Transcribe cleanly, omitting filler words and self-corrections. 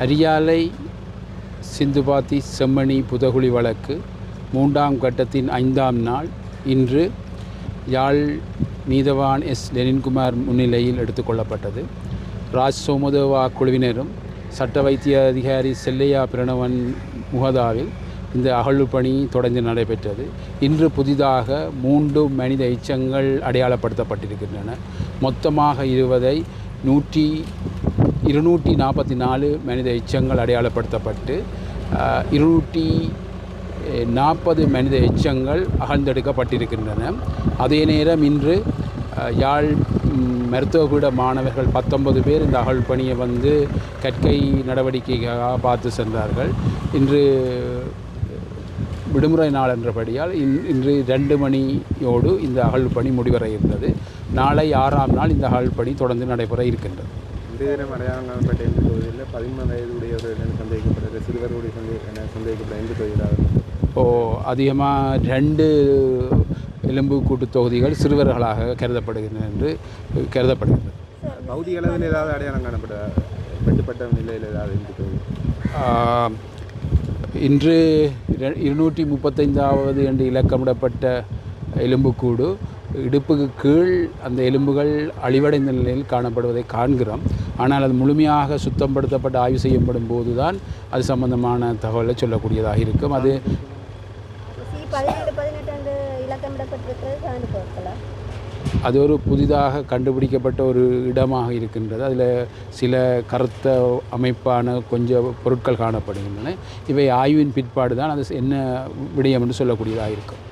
அரியாலை சிந்துபாத்தி செம்மணி புதகுழி வழக்கு 3ஆம் கட்டத்தின் 5ஆம் நாள் இன்று யாழ் நீதவான் எஸ் லெனின்குமார் முன்னிலையில் எடுத்துக்கொள்ளப்பட்டது. ராஜ் சோமதேவா குழுவினரும் சட்ட வைத்திய அதிகாரி செல்லையா பிரணவன் முகதாவில் இந்த அகழ்வு பணி தொடர்ந்து நடைபெற்றது. இன்று புதிதாக 3 மனித எச்சங்கள் அடையாளப்படுத்தப்பட்டிருக்கின்றன. மொத்தமாக 244 மனித எச்சங்கள் அடையாளப்படுத்தப்பட்டு 240 மனித எச்சங்கள் அகழ்ந்தெடுக்கப்பட்டிருக்கின்றன. அதே நேரம் இன்று யாழ் மருத்துவபீட மாணவர்கள் 19 பேர் இந்த அகழ்வு பணியை கற்கை நடவடிக்கைக்காக பார்த்து சென்றார்கள். இன்று விடுமுறை நாள் என்றபடியால் இன்று 2 மணியோடு இந்த அகழ்வு பணி முடிவர இருந்தது. நாளை 6ஆம் நாள் இந்த அகழ்வு பணி தொடர்ந்து நடைபெற இருக்கின்றது. இந்த தினம் அடையாளப்பட்ட இந்த தொகுதியில் 13 வயதுடையவர்கள் என சந்தேகிக்கப்பட்ட சிறுவர்களுடைய சந்தேகிக்கப்பட்ட எந்த தொகுதியாக அதிகமாக 2 எலும்பு கூட்டு தொகுதிகள் சிறுவர்களாக கருதப்படுகின்றன என்று கருதப்படுகின்றது. பௌதிக அளவில் ஏதாவது அடையாளம் காணப்பட்ட வெட்டுப்பட்ட நிலையில் ஏதாவது இந்த தொகுதி இன்று 235வது என்று இலக்கமிடப்பட்ட எலும்புக்கூடு இடுப்புக்கு கீழ் அந்த எலும்புகள் அழிவடைந்த நிலையில் காணப்படுவதை காண்கிறோம். ஆனால் அது முழுமையாக சுத்தப்படுத்தப்பட்டு ஆய்வு செய்யப்படும் போது தான் அது சம்பந்தமான தகவலை சொல்லக்கூடியதாக இருக்கும். அது ஒரு புதிதாக கண்டுபிடிக்கப்பட்ட ஒரு இடமாக இருக்கின்றது. அதில் சில கருத்த அமைப்பான கொஞ்சம் பொருட்கள் காணப்படுகின்றன. இவை ஆய்வின் பிற்பாடு தான் அது என்ன விடயம் என்று சொல்லக்கூடியதாக இருக்கும்.